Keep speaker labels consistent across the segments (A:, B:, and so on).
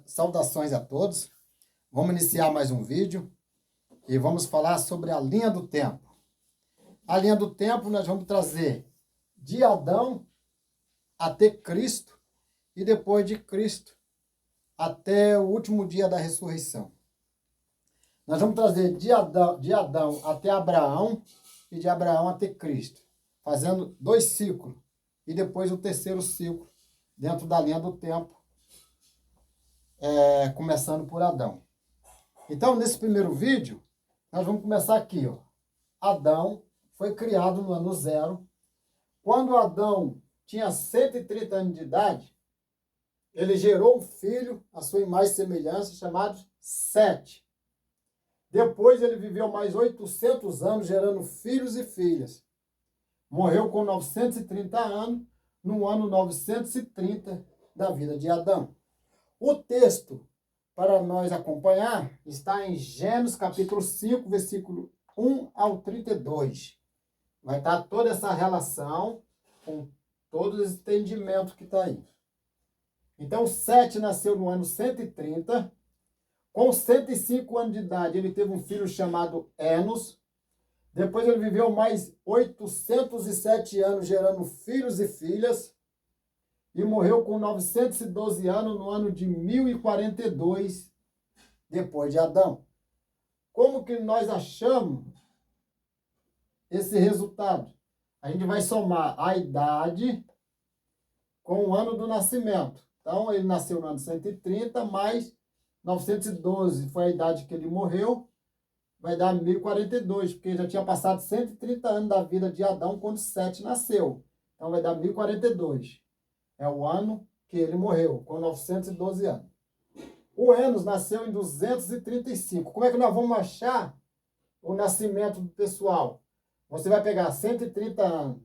A: Saudações a todos. Vamos iniciar mais um vídeo e vamos falar sobre a linha do tempo. A linha do tempo nós vamos trazer de Adão até Cristo e depois de Cristo até o último dia da ressurreição. Nós vamos trazer de Adão até Abraão e de Abraão até Cristo, fazendo 2 ciclos e depois o terceiro ciclo dentro da linha do tempo, começando por Adão. Então, nesse primeiro vídeo, nós vamos começar aqui, ó. Adão foi criado no ano 0. Quando Adão tinha 130 anos de idade, ele gerou um filho, à sua imagem e semelhança, chamado Sete. Depois ele viveu mais 800 anos, gerando filhos e filhas. Morreu com 930 anos, no ano 930 da vida de Adão. O texto para nós acompanhar está em Gênesis capítulo 5, versículo 1 ao 32. Vai estar toda essa relação com todo o entendimento que está aí. Então, Sete nasceu no ano 130. Com 105 anos de idade, ele teve um filho chamado Enos. Depois ele viveu mais 807 anos, gerando filhos e filhas. E morreu com 912 anos no ano de 1042, depois de Adão. Como que nós achamos esse resultado? A gente vai somar a idade com o ano do nascimento. Então, ele nasceu no ano 130, mais 912 foi a idade que ele morreu, vai dar 1042, porque já tinha passado 130 anos da vida de Adão quando Sete nasceu. Então, vai dar 1042. É o ano que ele morreu, com 912 anos. O Enos nasceu em 235. Como é que nós vamos achar o nascimento do pessoal? Você vai pegar 130 anos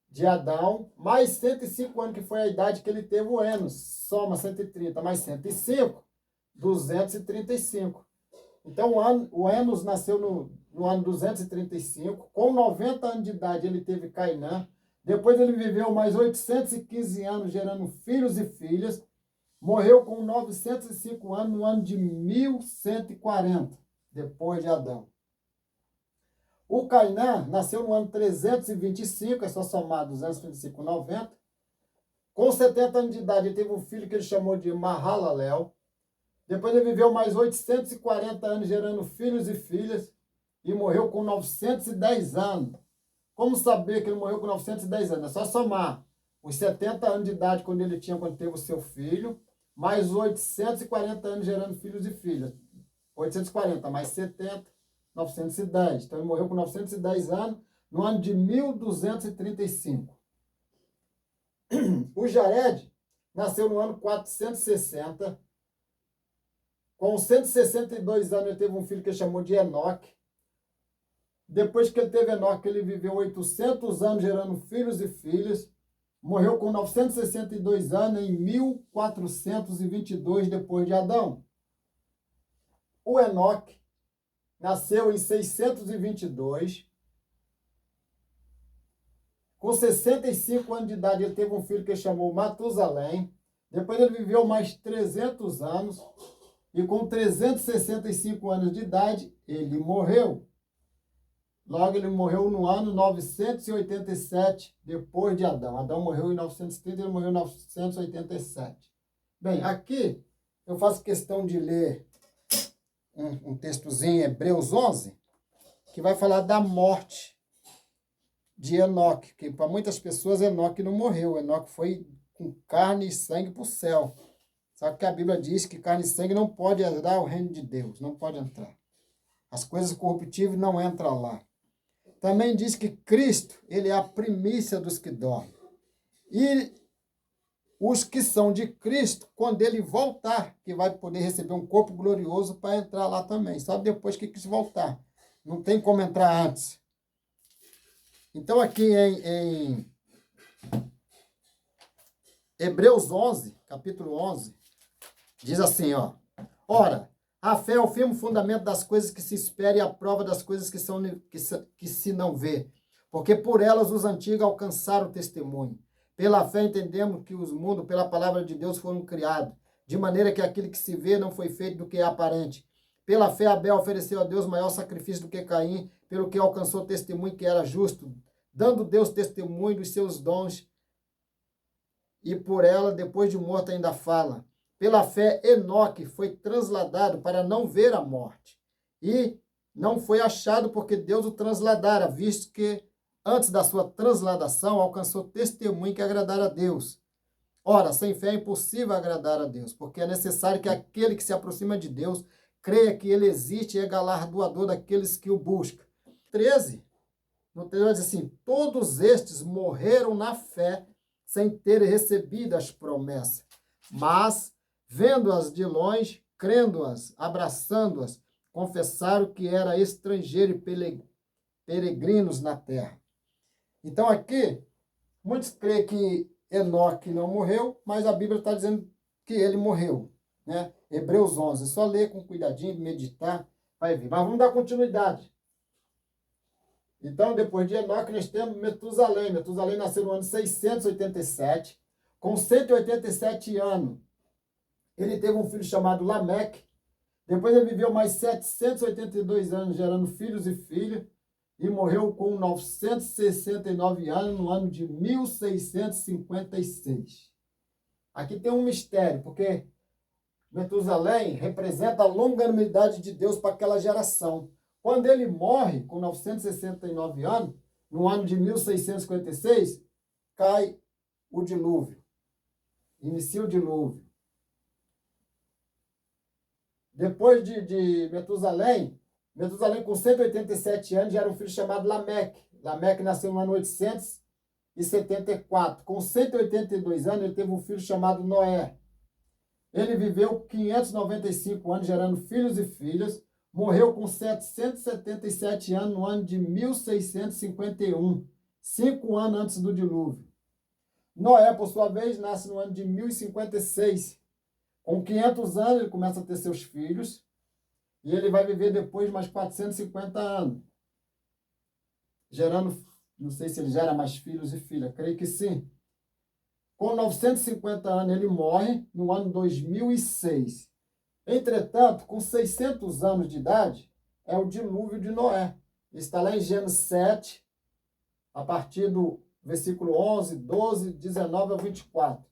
A: de Adão, mais 105 anos, que foi a idade que ele teve o Enos. Soma 130 mais 105, 235. Então, o Enos nasceu no ano 235. Com 90 anos de idade, ele teve Cainã. Depois ele viveu mais 815 anos, gerando filhos e filhas. Morreu com 905 anos, no ano de 1140, depois de Adão. O Cainã nasceu no ano 325, é só somar 225 com 90. Com 70 anos de idade, ele teve um filho que ele chamou de Mahalalel. Depois ele viveu mais 840 anos, gerando filhos e filhas. E morreu com 910 anos. Como saber que ele morreu com 910 anos? É só somar os 70 anos de idade quando teve o seu filho, mais 840 anos gerando filhos e filhas. 840 mais 70, 910. Então ele morreu com 910 anos no ano de 1235. O Jared nasceu no ano 460. Com 162 anos ele teve um filho que ele chamou de Enoque. Depois que ele teve Enoque, ele viveu 800 anos gerando filhos e filhas. Morreu com 962 anos em 1422 depois de Adão. O Enoque nasceu em 622. Com 65 anos de idade, ele teve um filho que ele chamou Matusalém. Depois ele viveu mais 300 anos. E com 365 anos de idade, ele morreu. Logo, ele morreu no ano 987, depois de Adão. Adão morreu em 930, ele morreu em 987. Bem, aqui eu faço questão de ler um textozinho em Hebreus 11, que vai falar da morte de Enoque, que para muitas pessoas Enoque não morreu. Enoque foi com carne e sangue para o céu. Sabe que a Bíblia diz que carne e sangue não pode herdar o reino de Deus, não pode entrar. As coisas corruptíveis não entram lá. Também diz que Cristo, ele é a primícia dos que dormem. E os que são de Cristo, quando ele voltar, que vai poder receber um corpo glorioso para entrar lá também. Só depois que Cristo voltar. Não tem como entrar antes. Então aqui em Hebreus 11, capítulo 11, diz assim, ó. Ora, a fé é o firme fundamento das coisas que se espera e a prova das coisas que se não vê. Porque por elas os antigos alcançaram o testemunho. Pela fé entendemos que os mundos, pela palavra de Deus, foram criados, de maneira que aquilo que se vê não foi feito do que é aparente. Pela fé, Abel ofereceu a Deus maior sacrifício do que Caim, pelo que alcançou testemunho que era justo, dando Deus testemunho dos seus dons, e por ela, depois de morto, ainda fala. Pela fé, Enoque foi transladado para não ver a morte, e não foi achado porque Deus o transladara, visto que antes da sua transladação alcançou testemunho que agradara a Deus. Ora, sem fé é impossível agradar a Deus, porque é necessário que aquele que se aproxima de Deus creia que ele existe e é galardoador daqueles que o buscam. 13, no 13 diz assim, todos estes morreram na fé, sem terem recebido as promessas, mas, vendo-as de longe, crendo-as, abraçando-as, confessaram que era estrangeiro e peregrinos na terra. Então aqui, muitos creem que Enoque não morreu, mas a Bíblia está dizendo que ele morreu, né? Hebreus 11, só ler com cuidadinho, meditar, vai ver. Mas vamos dar continuidade. Então, depois de Enoque, nós temos Metusalém. Metusalém nasceu no ano 687, com 187 anos. Ele teve um filho chamado Lameque. Depois ele viveu mais 782 anos, gerando filhos e filhas, e morreu com 969 anos, no ano de 1656. Aqui tem um mistério, porque Metusalém representa a longanimidade de Deus para aquela geração. Quando ele morre, com 969 anos, no ano de 1656, cai o dilúvio. Inicia o dilúvio. Depois de Metusalém, com 187 anos, já era um filho chamado Lameque. Lameque nasceu no ano 874. Com 182 anos, ele teve um filho chamado Noé. Ele viveu 595 anos, gerando filhos e filhas. Morreu com 777 anos, no ano de 1651, 5 anos antes do dilúvio. Noé, por sua vez, nasce no ano de 1056. Com 500 anos, ele começa a ter seus filhos. E ele vai viver depois mais 450 anos. Gerando, não sei se ele gera mais filhos e filhas, creio que sim. Com 950 anos, ele morre no ano 2006. Entretanto, com 600 anos de idade, é o dilúvio de Noé. Está lá em Gênesis 7, a partir do versículo 11, 12, 19 a 24.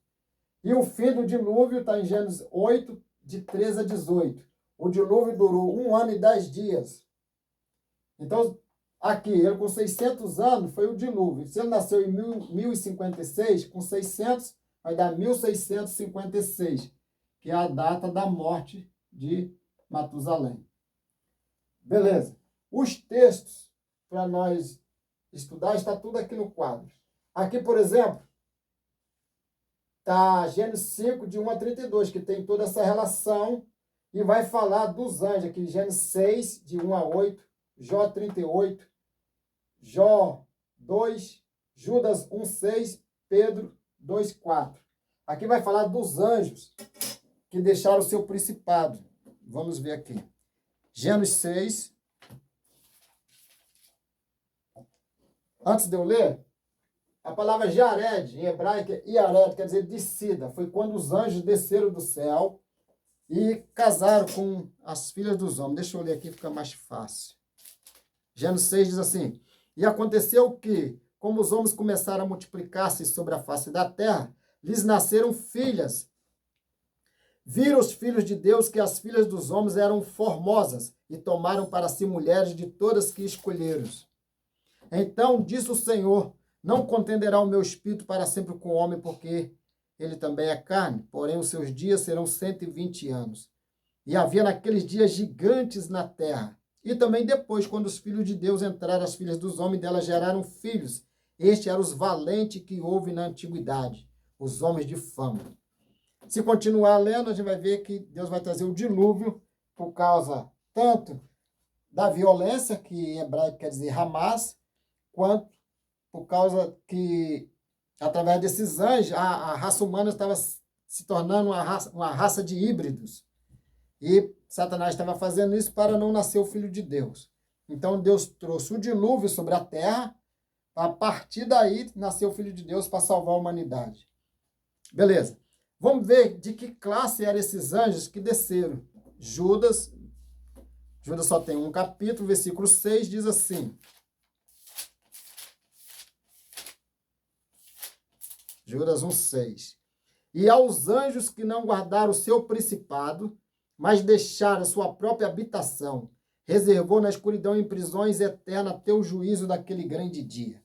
A: E o fim do dilúvio está em Gênesis 8, de 13 a 18. O dilúvio durou 1 ano e 10 dias. Então, aqui, ele com 600 anos foi o dilúvio. Se ele nasceu em 1056, com 600, vai dar 1656, que é a data da morte de Matusalém. Beleza. Os textos para nós estudar, está tudo aqui no quadro. Aqui, por exemplo, está Gênesis 5, de 1 a 32, que tem toda essa relação e vai falar dos anjos. Aqui, Gênesis 6, de 1 a 8, Jó 38, Jó 2, Judas 1, 6, Pedro 2, 4. Aqui vai falar dos anjos que deixaram o seu principado. Vamos ver aqui. Gênesis 6. Antes de eu ler, a palavra Jared, em hebraico, Yared, quer dizer descida. Foi quando os anjos desceram do céu e casaram com as filhas dos homens. Deixa eu ler aqui, fica mais fácil. Gênesis 6 diz assim: E aconteceu que, como os homens começaram a multiplicar-se sobre a face da terra, lhes nasceram filhas. Viram os filhos de Deus que as filhas dos homens eram formosas e tomaram para si mulheres de todas que escolheram. Então disse o Senhor: Não contenderá o meu espírito para sempre com o homem, porque ele também é carne, porém os seus dias serão 120 anos. E havia naqueles dias gigantes na terra. E também depois, quando os filhos de Deus entraram, as filhas dos homens delas geraram filhos. Estes eram os valentes que houve na antiguidade, os homens de fama. Se continuar lendo, a gente vai ver que Deus vai trazer o dilúvio por causa tanto da violência, que em hebraico quer dizer Hamas, quanto por causa que, através desses anjos, a raça humana estava se tornando uma raça de híbridos. E Satanás estava fazendo isso para não nascer o Filho de Deus. Então Deus trouxe o dilúvio sobre a terra, a partir daí nasceu o Filho de Deus para salvar a humanidade. Beleza. Vamos ver de que classe eram esses anjos que desceram. Judas só tem um capítulo, versículo 6 diz assim. Judas 1:6. E aos anjos que não guardaram o seu principado, mas deixaram a sua própria habitação, reservou na escuridão em prisões eternas até o juízo daquele grande dia.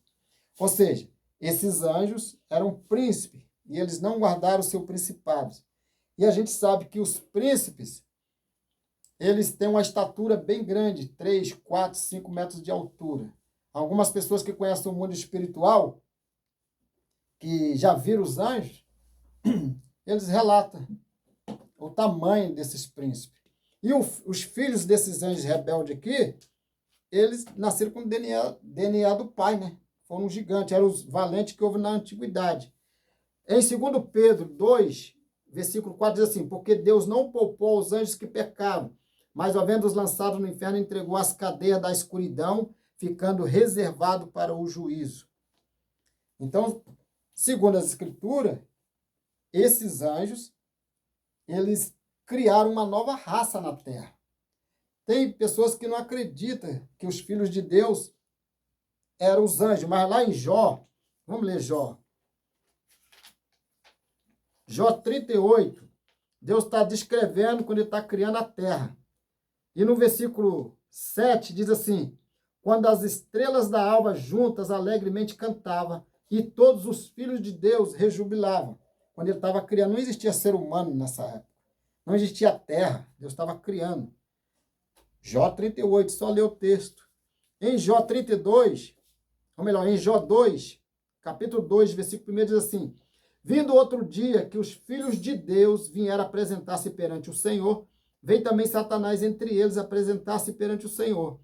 A: Ou seja, esses anjos eram príncipes e eles não guardaram o seu principado. E a gente sabe que os príncipes, eles têm uma estatura bem grande, 3, 4, 5 metros de altura. Algumas pessoas que conhecem o mundo espiritual, que já viram os anjos, eles relatam o tamanho desses príncipes. E os filhos desses anjos rebeldes aqui, eles nasceram com o DNA do pai, né? Foram gigantes, eram os valentes que houve na antiguidade. Em 2 Pedro 2, versículo 4, diz assim, porque Deus não poupou os anjos que pecaram, mas, havendo-os lançado no inferno, entregou as cadeias da escuridão, ficando reservado para o juízo. Então, segundo as Escrituras, esses anjos, eles criaram uma nova raça na Terra. Tem pessoas que não acreditam que os filhos de Deus eram os anjos, mas lá em Jó, vamos ler Jó. Jó 38, Deus está descrevendo quando ele está criando a terra. E no versículo 7 diz assim, quando as estrelas da alva juntas alegremente cantavam, e todos os filhos de Deus rejubilavam. Quando ele estava criando, não existia ser humano nessa época. Não existia terra, Deus estava criando. Jó 38, só lê o texto. Em Jó 32, ou melhor, em Jó 2, capítulo 2, versículo 1 diz assim, vindo outro dia que os filhos de Deus vieram apresentar-se perante o Senhor, veio também Satanás entre eles apresentar-se perante o Senhor.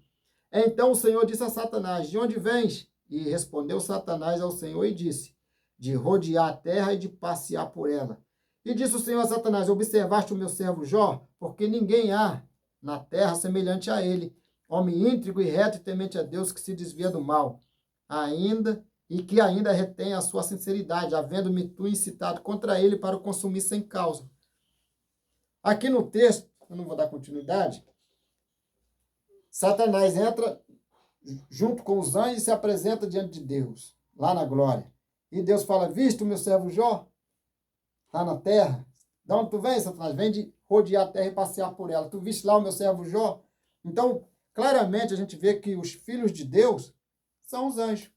A: Então o Senhor disse a Satanás, de onde vens? E respondeu Satanás ao Senhor e disse, de rodear a terra e de passear por ela. E disse o Senhor a Satanás, observaste o meu servo Jó? Porque ninguém há na terra semelhante a ele, homem íntegro e reto e temente a Deus que se desvia do mal, e que ainda retém a sua sinceridade, havendo-me tu incitado contra ele para o consumir sem causa. Aqui no texto, eu não vou dar continuidade, Satanás entra junto com os anjos e se apresenta diante de Deus, lá na glória. E Deus fala, viste o meu servo Jó? Está na terra? De onde tu vem, Satanás? Vem de rodear a terra e passear por ela. Tu viste lá o meu servo Jó? Então, claramente a gente vê que os filhos de Deus são os anjos.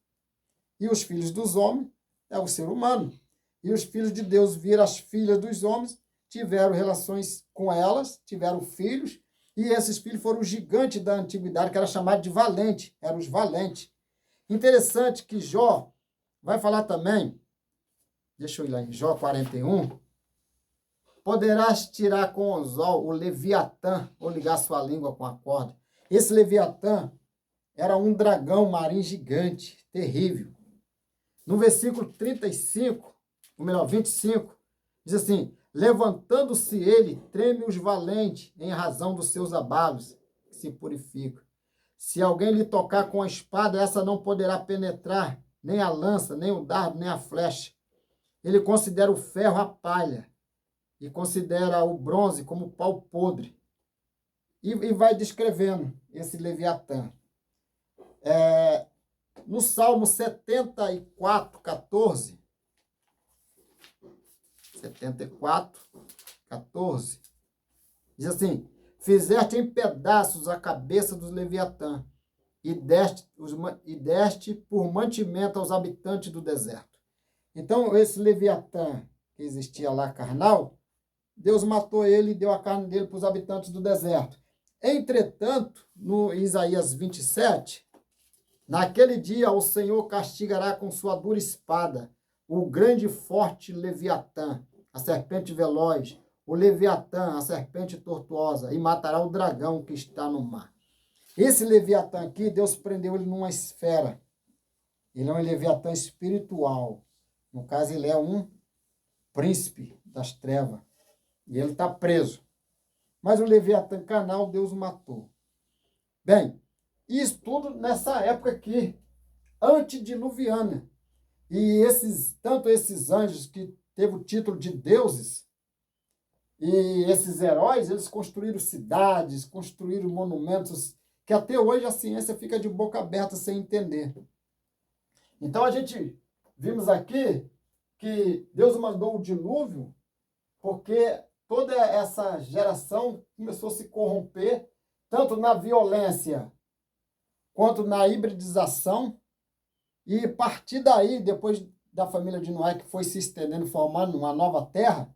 A: E os filhos dos homens é o ser humano. E os filhos de Deus viram as filhas dos homens, tiveram relações com elas, tiveram filhos, e esses filhos foram os gigantes da antiguidade, que era chamado de valente, eram os valentes. Interessante que Jó vai falar também, deixa eu ir lá em Jó 41, poderás tirar com o anzol o Leviatã, ou ligar sua língua com a corda. Esse Leviatã era um dragão marinho gigante, terrível. No versículo 35, ou melhor, 25, diz assim, levantando-se ele, treme os valentes, em razão dos seus abalos, que se purificam. Se alguém lhe tocar com a espada, essa não poderá penetrar, nem a lança, nem o dardo, nem a flecha. Ele considera o ferro a palha, e considera o bronze como pau podre. E vai descrevendo esse Leviatã. No Salmo 74, 14, 74, 14, diz assim, fizeste em pedaços a cabeça dos Leviatã e deste por mantimento aos habitantes do deserto. Então, esse Leviatã que existia lá, carnal, Deus matou ele e deu a carne dele para os habitantes do deserto. Entretanto, no Isaías 27, naquele dia o Senhor castigará com sua dura espada o grande e forte Leviatã, a serpente veloz, o Leviatã, a serpente tortuosa, e matará o dragão que está no mar. Esse Leviatã aqui, Deus prendeu ele numa esfera. Ele é um Leviatã espiritual. No caso, ele é um príncipe das trevas. E ele está preso. Mas o Leviatã carnal, Deus o matou. Bem, isso tudo nessa época aqui, antediluviana. E tanto esses anjos que teve o título de deuses, e esses heróis, eles construíram cidades, construíram monumentos, que até hoje a ciência fica de boca aberta sem entender. Então a gente vimos aqui que Deus mandou o dilúvio porque toda essa geração começou a se corromper, tanto na violência quanto na hibridização, e a partir daí, depois da família de Noé, que foi se estendendo, formando uma nova terra,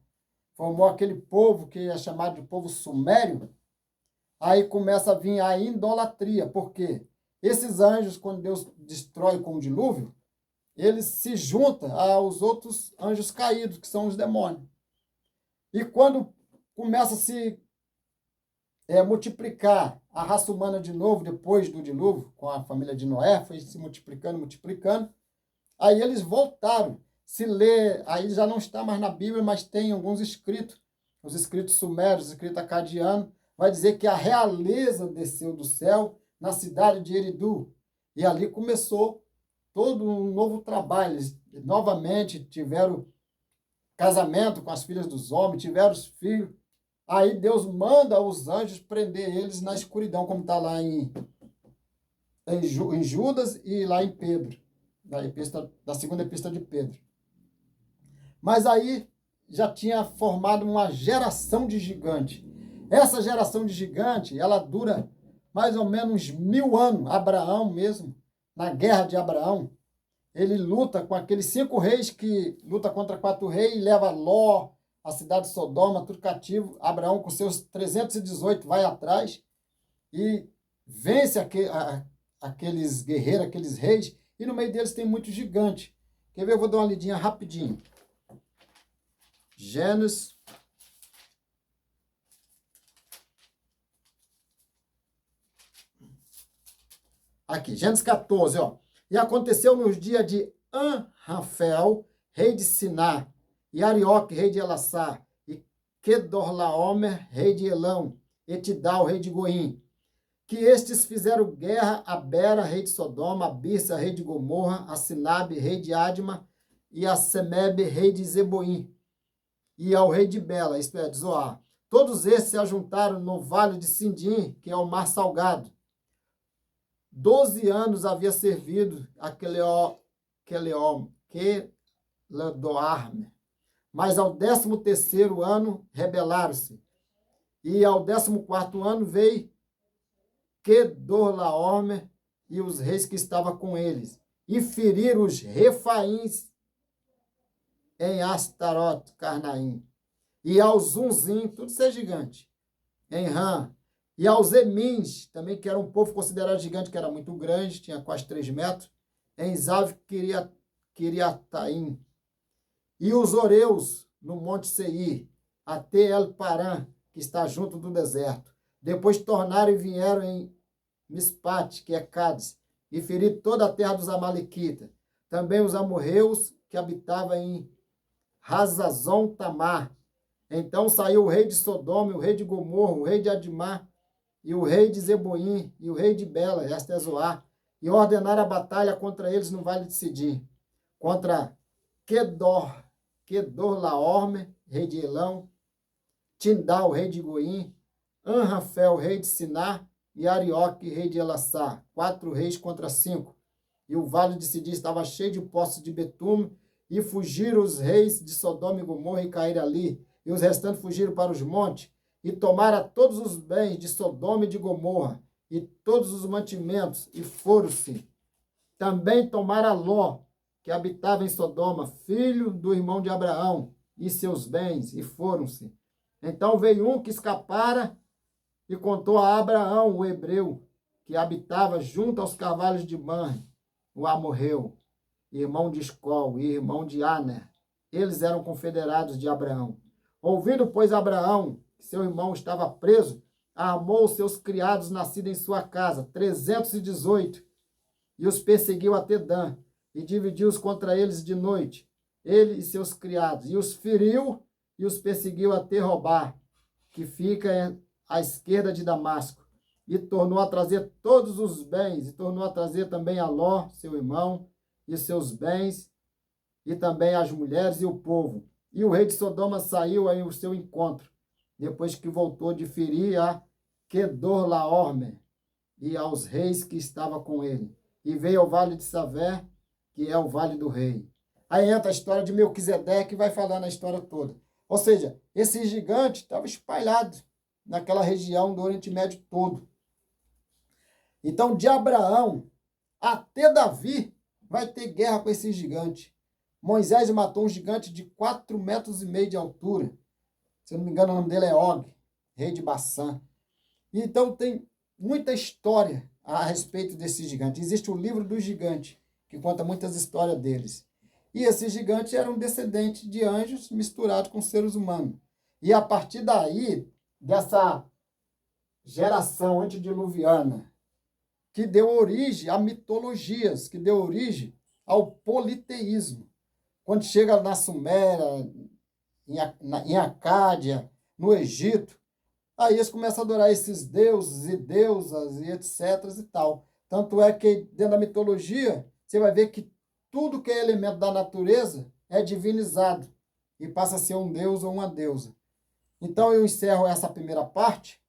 A: formou aquele povo que é chamado de povo sumério, aí começa a vir a idolatria, porque esses anjos, quando Deus destrói com o dilúvio, eles se juntam aos outros anjos caídos, que são os demônios. E quando começa a se multiplicar a raça humana de novo, depois do dilúvio, com a família de Noé, foi se multiplicando, multiplicando, aí eles voltaram. Se lê, aí já não está mais na Bíblia, mas tem alguns escritos, os escritos sumérios, os escritos acadianos, vai dizer que a realeza desceu do céu na cidade de Eridu. E ali começou todo um novo trabalho. Eles novamente tiveram casamento com as filhas dos homens, tiveram os filhos. Aí Deus manda os anjos prender eles na escuridão, como está lá em Judas e lá em Pedro, da segunda epístola de Pedro. Mas aí já tinha formado uma geração de gigante. Essa geração de gigante, ela dura mais ou menos 1000 anos. Abraão mesmo, na guerra de Abraão, ele luta com aqueles 5 reis que luta contra 4 reis e leva Ló, a cidade de Sodoma, tudo cativo. Abraão, com seus 318, vai atrás e vence aqueles guerreiros, aqueles reis, e no meio deles tem muito gigante. Quer ver? Eu vou dar uma lidinha rapidinho. Gênesis. Aqui, Gênesis 14, ó. E aconteceu nos dias de Anrafel, rei de Siná, e Arioque, rei de Elassar, e Kedorlaomer, rei de Elão, e Tidal, rei de Goim, que estes fizeram guerra a Bera, rei de Sodoma, a Birsa, rei de Gomorra, a Sinabe, rei de Adma, e a Semebe, rei de Zeboim, e ao rei de Bela, isto é, de Zoar. Todos esses se ajuntaram no vale de Sindim, que é o mar salgado. 12 anos havia servido a Kedoarme, mas ao 13º ano rebelaram-se, e ao 14º ano veio Kedorlaomer e os reis que estavam com eles, e feriram os refaíns em Astarote, Carnaim, e aos Zunzim, tudo isso é gigante, em Ram, e aos Emins, também, que era um povo considerado gigante, que era muito grande, tinha quase 3 metros, em Zav, Kiriataim, e os Oreus, no Monte Seir, até El Paran, que está junto do deserto. Depois tornaram e vieram em Mispate, que é Cádiz, e feriram toda a terra dos Amalequitas. Também os amorreus, que habitavam em Hazazon Tamar. Então saiu o rei de Sodoma, o rei de Gomorra, o rei de Admar, e o rei de Zeboim, e o rei de Bela, esta é Zoar, e ordenaram a batalha contra eles no vale de Sidim, contra Kedorlaomer, rei de Elão, Tindal, rei de Goim, Anrafel, rei de Siná, e Arioque, rei de Elassar, 4 reis contra 5. E o vale de Sidim estava cheio de poços de betume, e fugiram os reis de Sodoma e Gomorra e caíram ali, e os restantes fugiram para os montes, e tomaram todos os bens de Sodoma e de Gomorra, e todos os mantimentos, e foram-se. Também tomaram Ló, que habitava em Sodoma, filho do irmão de Abraão, e seus bens, e foram-se. Então veio um que escapara, e contou a Abraão, o hebreu, que habitava junto aos cavalos de Manre, o amorreu, irmão de Escol e irmão de Aner. Eles eram confederados de Abraão. Ouvindo, pois, Abraão, que seu irmão estava preso, armou os seus criados nascidos em sua casa, 318, e os perseguiu até Dan, e dividiu-os contra eles de noite, ele e seus criados, e os feriu e os perseguiu até Robá, que fica à esquerda de Damasco, e tornou a trazer todos os bens, e tornou a trazer também a Ló, seu irmão, e seus bens, e também as mulheres e o povo, E o rei de Sodoma saiu aí ao seu encontro, depois que voltou de ferir a Quedorlaomer e aos reis que estavam com ele. E veio ao vale de Savé, que é o vale do rei. Aí entra a história de Melquisedeque, que vai falando a história toda. Ou seja, esse gigante estava espalhado naquela região do Oriente Médio todo. Então, de Abraão até Davi, vai ter guerra com esse gigante. Moisés matou um gigante de 4,5 metros de altura. Se eu não me engano, o nome dele é Og, rei de Bassã. Então, tem muita história a respeito desse gigante. Existe o livro do gigante, que conta muitas histórias deles. E esse gigante era um descendente de anjos misturado com seres humanos. E a partir daí, dessa geração antediluviana, que deu origem a mitologias, que deu origem ao politeísmo. Quando chega na Suméria, em Acádia, no Egito, aí eles começam a adorar esses deuses e deusas e etc. e tal. Tanto é que dentro da mitologia, você vai ver que tudo que é elemento da natureza é divinizado e passa a ser um deus ou uma deusa. Então eu encerro essa primeira parte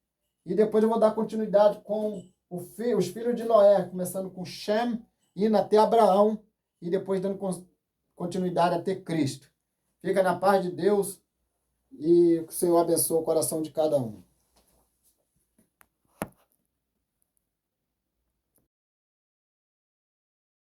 A: e depois eu vou dar continuidade com os filhos de Noé, começando com Shem, indo até Abraão e depois dando continuidade até Cristo. Fica na paz de Deus e que o Senhor abençoe o coração de cada um.